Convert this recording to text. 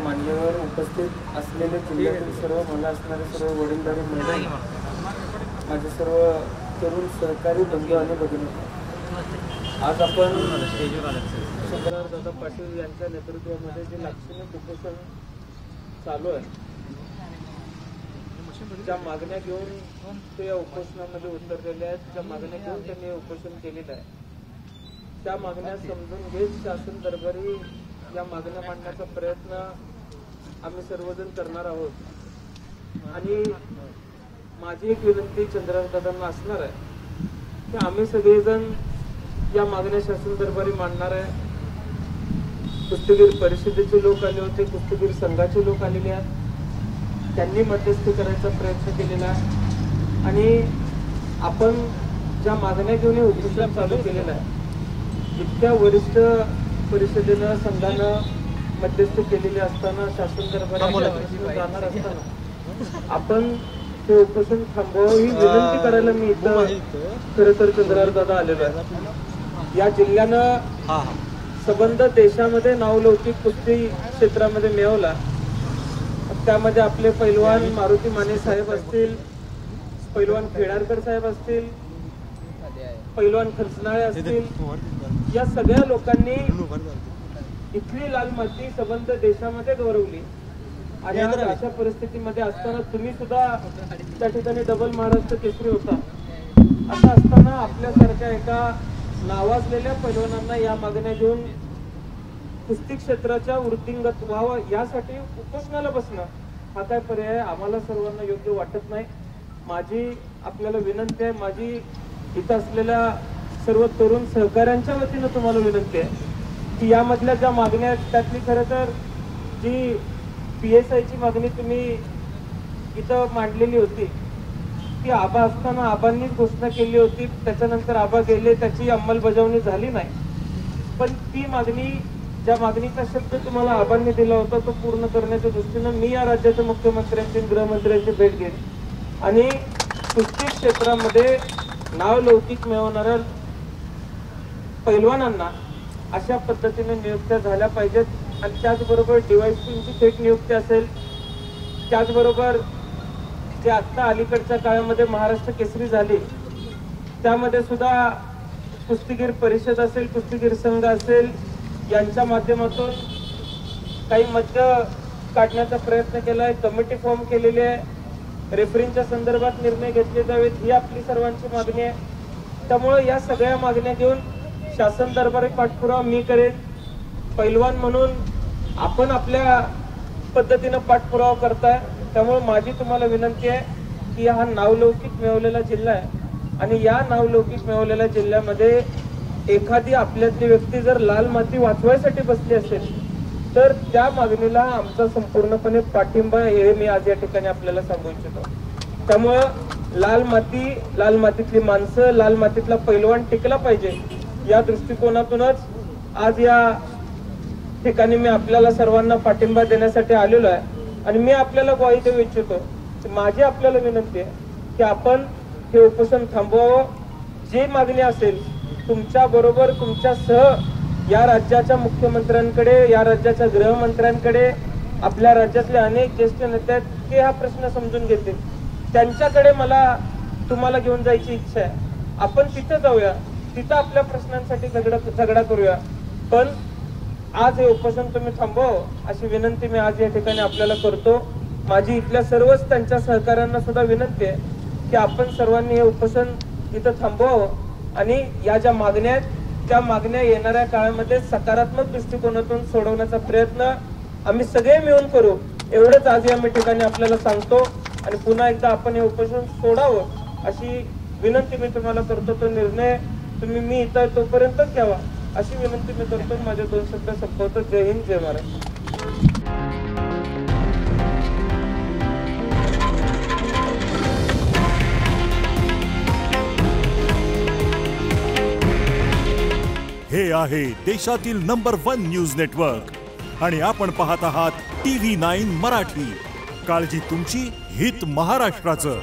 मान्यवर उपस्थित असलेले जिल्ह्यातील सर्व मला असणारे सर्व वडीलधारी महिला, माझे सर्व तरुण सहकारी बंधू आणि भगिनी, आज आपण दादा पाटील यांच्या नेतृत्वामध्ये जे लाक्षणिक उपोषण चालू आहे, ज्या मागण्या घेऊन ते या उपोषणामध्ये उतरलेले आहेत, ज्या मागण्या घेऊन त्यांनी उपोषण केलेलं आहे, त्या मागण्या समजून घेत शासन दरबारी या मागण्या मांडण्याचा प्रयत्न आम्ही सर्वजण करणार आहोत। आणि माझी एक विनंती चंद्रकांत दादांना असणार आहे की आम्ही सगळेजण या मागण्या शासन दरबारी मांडणार आहे। कुस्तीगीर परिषदेचे लोक आले होते, कुस्तीगीर संघाचे लोक आलेले आहेत, त्यांनी मध्यस्थी करायचा प्रयत्न केलेला आहे आणि आपण ज्या मागण्या घेऊन उपोषण चालू केलेलं आहे, इतक्या वरिष्ठ परिषदेनं संघानं मध्यस्थी केलेली असताना, शासन दरबारी जाणार असताना आपण ते उपोषण थांबवावं ही विनंती करायला मी इथं खरं तर चंद्रकांत दादा आलेलो आहे। या जिल्ह्यानं संबंध देशामध्ये नावलौकिक कुस्ती क्षेत्रामध्ये मिळवला। त्यामध्ये आपले पैलवान मारुती माने साहेब असतील, पैलवान खेडारकर साहेब असतील, पैलवान खलसनाळे असतील, या सगळ्या लोकांनी इथली लाल माती संबंध देशामध्ये गौरवली। आणि आज अशा परिस्थितीमध्ये असताना तुम्ही सुद्धा त्या ठिकाणी डबल महाराष्ट्र केसरी होता, असं असताना आपल्यासारख्या एका नावाजलेल्या पैलवानांना या मागण्या घेऊन कुस्ती क्षेत्राच्या वृद्धिंगत व्हावं यासाठी उपोषणाला बसणं हा काय पर्याय आम्हाला सर्वांना योग्य वाटत नाही। माझी आपल्याला विनंती आहे, माझी इथं असलेल्या सर्व तरुण सहकाऱ्यांच्या वतीनं तुम्हाला विनंती आहे की यामधल्या ज्या मागण्या आहेत त्यातली खरं तर जी PSI ची मागणी तुम्ही इथं मांडलेली होती, ती आबा असताना आबांनीच घोषणा केली होती, त्याच्यानंतर आबा गेले, त्याची अंमलबजावणी झाली नाही। पण ती मागणी, ज्या मागणीचा शब्द तुम्हाला आबांनी दिला होता तो पूर्ण करण्याच्या दृष्टीनं मी या राज्याच्या मुख्यमंत्र्यांची, गृहमंत्र्यांची भेट घेईन आणि कुस्ती क्षेत्रामध्ये नावलौकिक मिळवणाऱ्या पैलवानांना अशा पद्धतीने नियुक्त्या झाल्या पाहिजेत। आणि त्याचबरोबर DYSPची थेट नियुक्ती असेल, त्याचबरोबर जे आता अलीकडच्या काळामध्ये महाराष्ट्र केसरी झाली त्यामध्ये सुद्धा कुस्तीगीर परिषद असेल, कुस्तीगीर संघ असेल, यांच्या माध्यमातून काही मध्य काढण्याचा प्रयत्न केलाय, कमिटी फॉर्म केलेली आहे, रेफरींच्या संदर्भात निर्णय घेतले जावेत, ही आपली सर्वांची मागणी आहे। त्यामुळे या सगळ्या मागण्या घेऊन शासन दरबारी पाठपुरावा मी करेन। पैलवान म्हणून आपण आपल्या पद्धतीनं पाठपुरावा करताय, त्यामुळे माझी तुम्हाला विनंती आहे की हा नावलौकिक मिळवलेला जिल्हा आहे आणि या नावलौकिक मिळवलेल्या जिल्ह्यामध्ये एखादी आपल्यातली व्यक्ती जर लाल माती वाचवायसाठी बसली असेल तर त्या मागणीला आमचा संपूर्णपणे पाठिंबा हे मी आज या ठिकाणी आपल्याला सांगू इच्छितो। त्यामुळं लाल माती, लाल मातीतली माणसं, लाल मातीतला पैलवान टिकला पाहिजे या दृष्टिकोनातूनच आज या ठिकाणी मी आपल्याला सर्वांना पाठिंबा देण्यासाठी आलेलो आहे। आणि मी आपल्याला ग्वाही देऊ इच्छितो, माझी आपल्याला विनंती आहे की आपण हे उपोषण थांबवावं। जी मागणी असेल तुमच्या बरोबर, तुमच्यासह या राज्याच्या मुख्यमंत्र्यांकडे, या राज्याच्या गृहमंत्र्यांकडे, आपल्या राज्यातले अनेक ज्येष्ठ नेते आहेत, ते हा प्रश्न समजून घेतील, त्यांच्याकडे मला तुम्हाला घेऊन जायची इच्छा आहे। आपण तिथं जाऊया, तिथं आपल्या प्रश्नांसाठी झगडा करूया, पण आज हे उपोषण तुम्ही थांबवा अशी विनंती मी आज या ठिकाणी आपल्याला करतो। माझी इथल्या सर्वच त्यांच्या सहकाऱ्यांना सुद्धा विनंती आहे की आपण सर्वांनी हे उपोषण इथं थांबवावं आणि या ज्या मागण्या आहेत त्या मागण्या येणाऱ्या काळामध्ये सकारात्मक दृष्टिकोनातून सोडवण्याचा प्रयत्न आम्ही सगळे मिळून करू, एवढंच आज या ठिकाणी आपल्याला सांगतो। आणि पुन्हा एकदा आपण हे उपोषण सोडावं अशी विनंती मी तुम्हाला करतो। तो निर्णय तुम्ही मी इथं तोपर्यंतच घ्यावा अशी विनंती मी करतो। माझे 2 शब्द संपवतो। जय हिंद, जय महाराष्ट्र। हे आहे देशातील नंबर 1 न्यूज नेटवर्क आणि आपण पाहत आहात TV9 मराठी। काळजी तुमची, हित महाराष्ट्राचं।